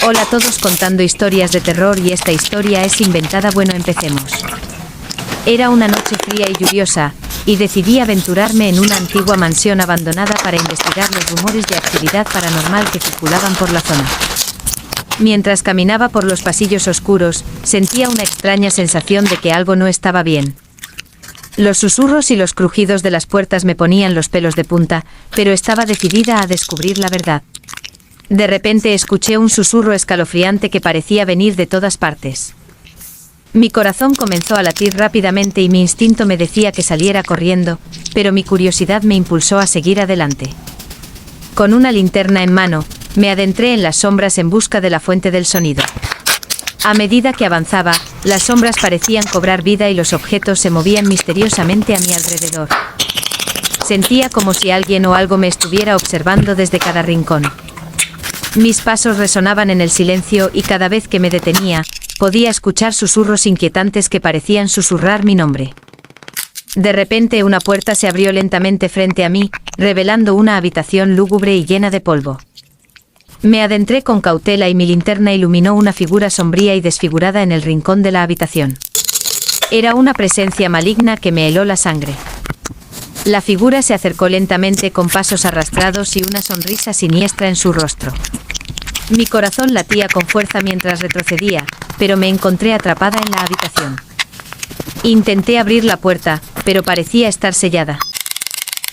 Hola a todos contando historias de terror y esta historia es inventada. Bueno, empecemos. Era una noche fría y lluviosa, y decidí aventurarme en una antigua mansión abandonada para investigar los rumores de actividad paranormal que circulaban por la zona. Mientras caminaba por los pasillos oscuros, sentía una extraña sensación de que algo no estaba bien. Los susurros y los crujidos de las puertas me ponían los pelos de punta, pero estaba decidida a descubrir la verdad. De repente escuché un susurro escalofriante que parecía venir de todas partes. Mi corazón comenzó a latir rápidamente y mi instinto me decía que saliera corriendo, pero mi curiosidad me impulsó a seguir adelante. Con una linterna en mano, me adentré en las sombras en busca de la fuente del sonido. A medida que avanzaba, las sombras parecían cobrar vida y los objetos se movían misteriosamente a mi alrededor. Sentía como si alguien o algo me estuviera observando desde cada rincón. Mis pasos resonaban en el silencio y cada vez que me detenía, podía escuchar susurros inquietantes que parecían susurrar mi nombre. De repente una puerta se abrió lentamente frente a mí, revelando una habitación lúgubre y llena de polvo. Me adentré con cautela y mi linterna iluminó una figura sombría y desfigurada en el rincón de la habitación. Era una presencia maligna que me heló la sangre. La figura se acercó lentamente con pasos arrastrados y una sonrisa siniestra en su rostro. Mi corazón latía con fuerza mientras retrocedía, pero me encontré atrapada en la habitación. Intenté abrir la puerta, pero parecía estar sellada.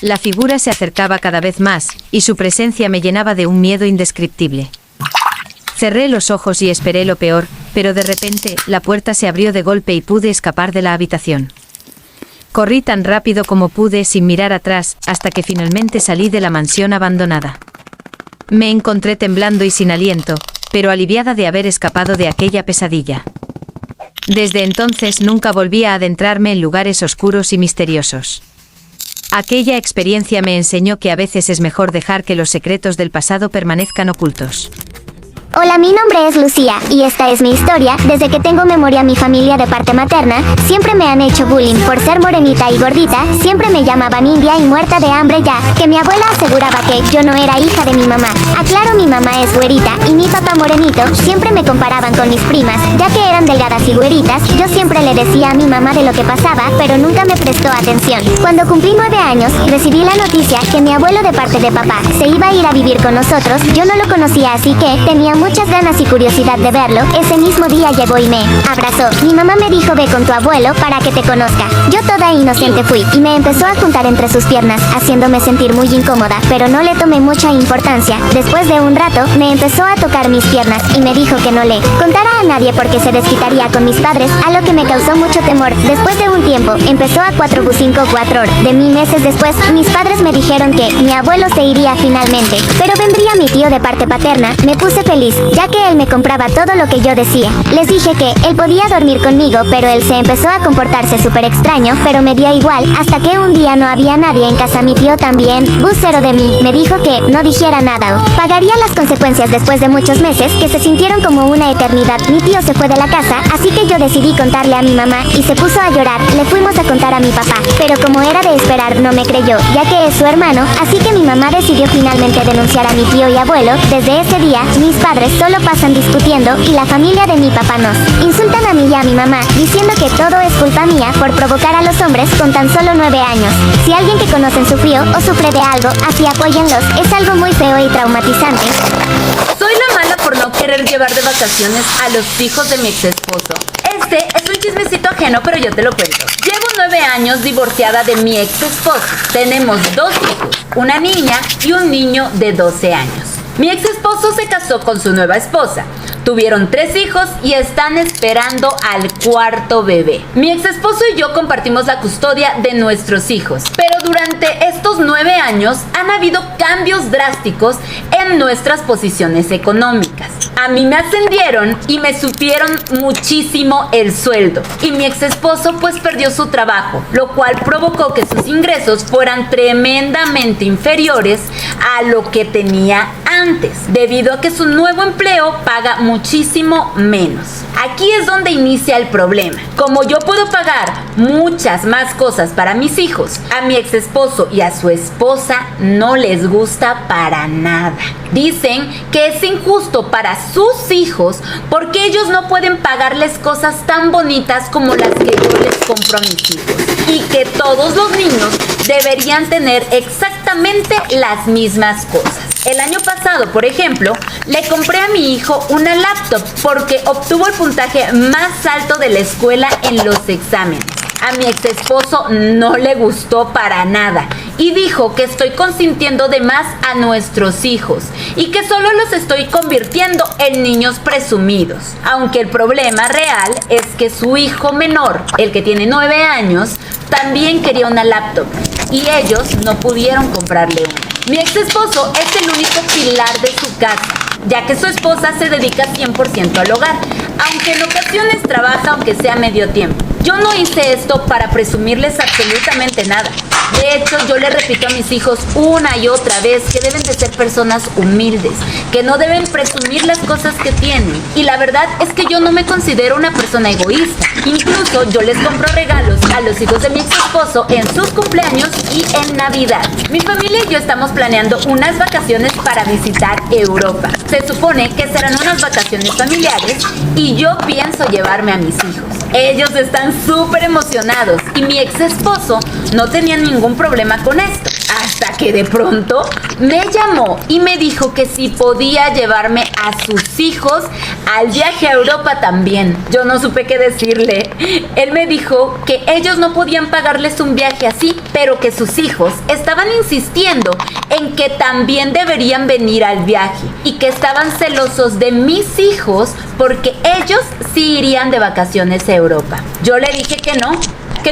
La figura se acercaba cada vez más, y su presencia me llenaba de un miedo indescriptible. Cerré los ojos y esperé lo peor, pero de repente, la puerta se abrió de golpe y pude escapar de la habitación. Corrí tan rápido como pude sin mirar atrás, hasta que finalmente salí de la mansión abandonada. Me encontré temblando y sin aliento, pero aliviada de haber escapado de aquella pesadilla. Desde entonces nunca volví a adentrarme en lugares oscuros y misteriosos. Aquella experiencia me enseñó que a veces es mejor dejar que los secretos del pasado permanezcan ocultos. Hola, mi nombre es Lucía, y esta es mi historia. Desde que tengo memoria, mi familia de parte materna siempre me han hecho bullying por ser morenita y gordita. Siempre me llamaban india y muerta de hambre, ya que mi abuela aseguraba que yo no era hija de mi mamá. Aclaro, mi mamá es güerita y mi papá morenito. Siempre me comparaban con mis primas, ya que eran delgadas y güeritas. Yo siempre le decía a mi mamá de lo que pasaba, pero nunca me prestó atención. Cuando cumplí 9 años, recibí la noticia que mi abuelo de parte de papá se iba a ir a vivir con nosotros. Yo no lo conocía, así que tenía muchas ganas y curiosidad de verlo. Ese mismo día llegó y me abrazó. Mi mamá me dijo: ve con tu abuelo para que te conozca. Yo toda inocente fui y me empezó a juntar entre sus piernas, haciéndome sentir muy incómoda, pero no le tomé mucha importancia. Después de un rato, me empezó a tocar mis piernas y me dijo que no le contara a nadie porque se desquitaría con mis padres, a lo que me causó mucho temor. Después de un tiempo, empezó a 4 de mí. Meses después, mis padres me dijeron que mi abuelo se iría finalmente, pero vendría mi tío de parte paterna. Me puse feliz, ya que él me compraba todo lo que yo decía. Les dije que él podía dormir conmigo, pero él se empezó a comportarse súper extraño, pero me dio igual, hasta que un día no había nadie en casa. Mi tío también, vocero de mí, me dijo que no dijera nada o pagaría las consecuencias. Después de muchos meses, que se sintieron como una eternidad, mi tío se fue de la casa, así que yo decidí contarle a mi mamá y se puso a llorar. Le fuimos a contar a mi papá, pero como era de esperar, no me creyó, ya que es su hermano, así que mi mamá decidió finalmente denunciar a mi tío y abuelo. Desde ese día, mis padres solo pasan discutiendo y la familia de mi papá nos insultan a mí y a mi mamá, diciendo que todo es culpa mía por provocar a los hombres con tan solo 9 años. Si alguien que conocen sufrió o sufre de algo así, apóyenlos. Es algo muy feo y traumatizante. Soy la mala por no querer llevar de vacaciones a los hijos de mi ex esposo. Este es un chismecito ajeno, pero yo te lo cuento. Llevo 9 años divorciada de mi ex esposo. Tenemos 2 hijos, una niña y un niño de 12 años. Mi ex esposo se casó con su nueva esposa. Tuvieron 3 hijos y están esperando al 4º bebé. Mi ex esposo y yo compartimos la custodia de nuestros hijos, pero durante estos 9 años han habido cambios drásticos en nuestras posiciones económicas. A mí me ascendieron y me subieron muchísimo el sueldo, y mi ex esposo pues perdió su trabajo, lo cual provocó que sus ingresos fueran tremendamente inferiores a lo que tenía antes, debido a que su nuevo empleo paga paga muchísimo menos. Aquí es donde inicia el problema. Como yo puedo pagar muchas más cosas para mis hijos, a mi ex esposo y a su esposa no les gusta para nada. Dicen que es injusto para sus hijos porque ellos no pueden pagarles cosas tan bonitas como las que yo les compro a mis hijos. Y que todos los niños deberían tener exactamente las mismas cosas. El año pasado, por ejemplo, le compré a mi hijo una laptop porque obtuvo el puntaje más alto de la escuela en los exámenes. A mi ex esposo no le gustó para nada y dijo que estoy consintiendo de más a nuestros hijos y que solo los estoy convirtiendo en niños presumidos. Aunque el problema real es que su hijo menor, el que tiene 9 años, también quería una laptop y ellos no pudieron comprarle una. Mi ex esposo es el único pilar de su casa, ya que su esposa se dedica 100% al hogar, aunque en ocasiones trabaja aunque sea medio tiempo. Yo no hice esto para presumirles absolutamente nada. De hecho, yo le repito a mis hijos una y otra vez que deben de ser personas humildes, que no deben presumir las cosas que tienen. Y la verdad es que yo no me considero una persona egoísta. Incluso yo les compro regalos a los hijos de mi ex esposo en sus cumpleaños y en Navidad. Mi familia y yo estamos planeando unas vacaciones para visitar Europa. Se supone que serán unas vacaciones familiares y yo pienso llevarme a mis hijos. Ellos están súper emocionados y mi ex esposo no tenía ningún problema con esto. Hasta que de pronto me llamó y me dijo que si podía llevarme a sus hijos al viaje a Europa también. Yo no supe qué decirle. Él me dijo que ellos no podían pagarles un viaje así, pero que sus hijos estaban insistiendo en que también deberían venir al viaje y que estaban celosos de mis hijos porque ellos sí irían de vacaciones a Europa. Yo le dije que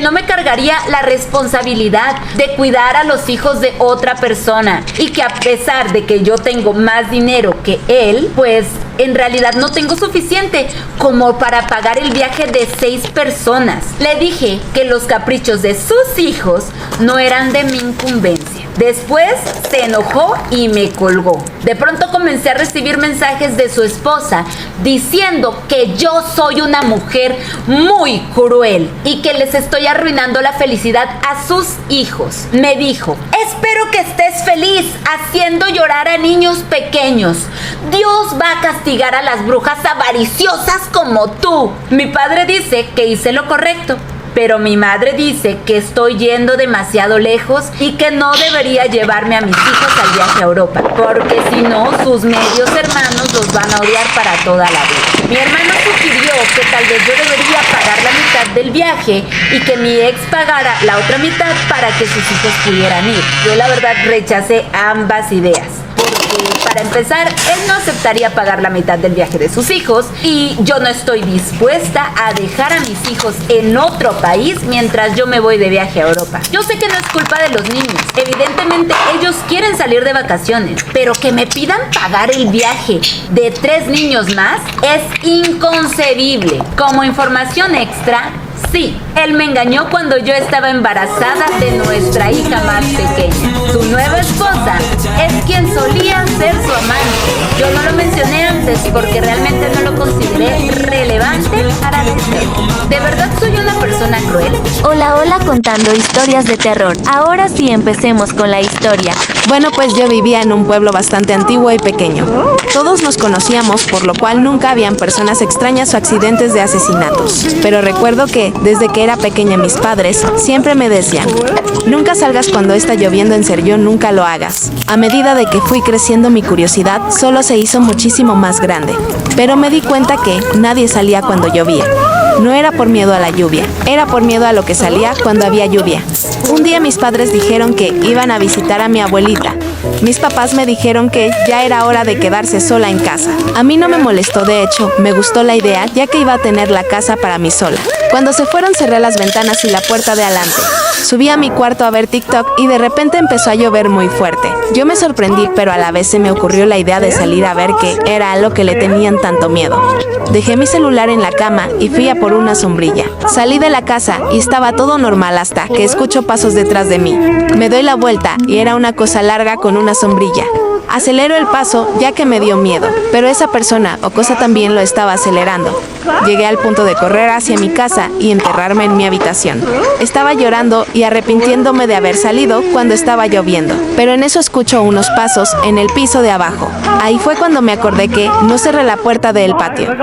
no me cargaría la responsabilidad de cuidar a los hijos de otra persona y que a pesar de que yo tengo más dinero que él, pues en realidad no tengo suficiente como para pagar el viaje de 6 personas. Le dije que los caprichos de sus hijos no eran de mi incumbencia. Después se enojó y me colgó. De pronto comencé a recibir mensajes de su esposa diciendo que yo soy una mujer muy cruel y que les estoy arruinando la felicidad a sus hijos. Me dijo: espero que estés feliz haciendo llorar a niños pequeños. Dios va a castigar a las brujas avariciosas como tú. Mi padre dice que hice lo correcto, pero mi madre dice que estoy yendo demasiado lejos y que no debería llevarme a mis hijos al viaje a Europa, porque si no, sus medios hermanos los van a odiar para toda la vida. Mi hermano sugirió que tal vez yo debería pagar la mitad del viaje y que mi ex pagara la otra mitad para que sus hijos pudieran ir. Yo la verdad rechacé ambas ideas. Porque para empezar, él no aceptaría pagar la mitad del viaje de sus hijos y yo no estoy dispuesta a dejar a mis hijos en otro país mientras yo me voy de viaje a Europa. Yo sé que no es culpa de los niños, evidentemente ellos quieren salir de vacaciones, pero que me pidan pagar el viaje de 3 niños más es inconcebible. Como información extra, sí, él me engañó cuando yo estaba embarazada de nuestra hija más pequeña. Su nueva esposa es quien solía ser su amante. Yo no lo mencioné antes porque realmente no lo consideré relevante para decirlo. ¿De verdad soy una persona cruel? Hola, contando historias de terror. Ahora sí, empecemos con la historia. Bueno, pues yo vivía en un pueblo bastante antiguo y pequeño. Todos nos conocíamos, por lo cual nunca habían personas extrañas o accidentes de asesinatos. Pero recuerdo que, desde que era pequeña, mis padres siempre me decían: nunca salgas cuando está lloviendo, en serio, nunca lo hagas. A medida de que fui creciendo, mi curiosidad solo se hizo muchísimo más grande. Pero me di cuenta que nadie salía cuando llovía. No era por miedo a la lluvia, era por miedo a lo que salía cuando había lluvia. Un día mis padres dijeron que iban a visitar a mi abuelita. Mis papás me dijeron que ya era hora de quedarse sola en casa. A mí no me molestó, de hecho, me gustó la idea, ya que iba a tener la casa para mí sola. Cuando se fueron, cerré las ventanas y la puerta de adelante. Subí a mi cuarto a ver TikTok y de repente empezó a llover muy fuerte. Yo me sorprendí, pero a la vez se me ocurrió la idea de salir a ver qué era a lo que le tenían tanto miedo. Dejé mi celular en la cama y fui a por una sombrilla. Salí de la casa y estaba todo normal hasta que escucho pasos detrás de mí. Me doy la vuelta y era una cosa larga con una sombrilla. Acelero el paso ya que me dio miedo, pero esa persona o cosa también lo estaba acelerando. Llegué al punto de correr hacia mi casa y enterrarme en mi habitación. Estaba llorando y arrepintiéndome de haber salido cuando estaba lloviendo, pero en eso escucho unos pasos en el piso de abajo. Ahí fue cuando me acordé que no cerré la puerta del patio.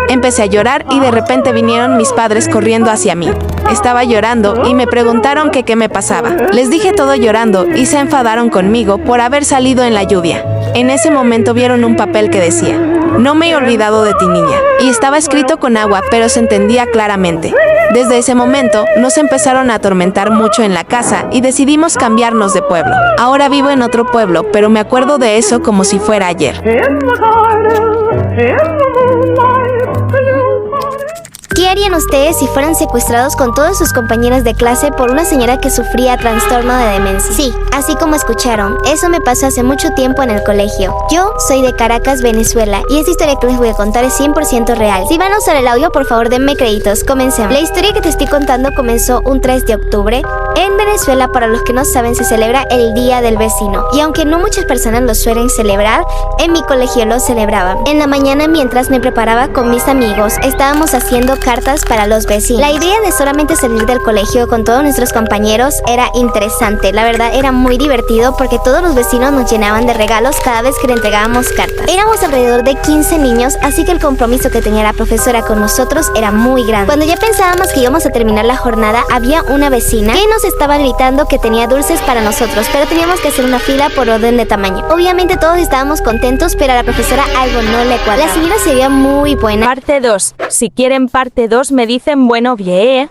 Empecé a llorar y de repente vinieron mis padres corriendo hacia mí. Estaba llorando y me preguntaron que qué me pasaba. Les dije todo llorando y se enfadaron conmigo por haber salido en la lluvia. En ese momento vieron un papel que decía: "No me he olvidado de ti, niña", y estaba escrito con agua, pero se entendía claramente. Desde ese momento nos empezaron a atormentar mucho en la casa y decidimos cambiarnos de pueblo. Ahora vivo en otro pueblo, pero me acuerdo de eso como si fuera ayer. ¿Qué harían ustedes si fueran secuestrados con todos sus compañeros de clase por una señora que sufría trastorno de demencia? Sí, así como escucharon, eso me pasó hace mucho tiempo en el colegio. Yo soy de Caracas, Venezuela, y esta historia que les voy a contar es 100% real. Si van a usar el audio, por favor denme créditos. Comencemos. La historia que te estoy contando comenzó un 3 de octubre. En Venezuela, para los que no saben, se celebra el Día del Vecino. Y aunque no muchas personas lo suelen celebrar, en mi colegio lo celebraban. En la mañana, mientras me preparaba con mis amigos, estábamos haciendo cartas para los vecinos. La idea de solamente salir del colegio con todos nuestros compañeros era interesante. La verdad era muy divertido porque todos los vecinos nos llenaban de regalos cada vez que le entregábamos cartas. Éramos alrededor de 15 niños, así que el compromiso que tenía la profesora con nosotros era muy grande. Cuando ya pensábamos que íbamos a terminar la jornada, había una vecina que nos estaba gritando que tenía dulces para nosotros, pero teníamos que hacer una fila por orden de tamaño. Obviamente todos estábamos contentos, pero a la profesora algo no le cuadraba. La señora se veía muy buena. Parte 2. Si quieren parte 2 me dicen bueno bien.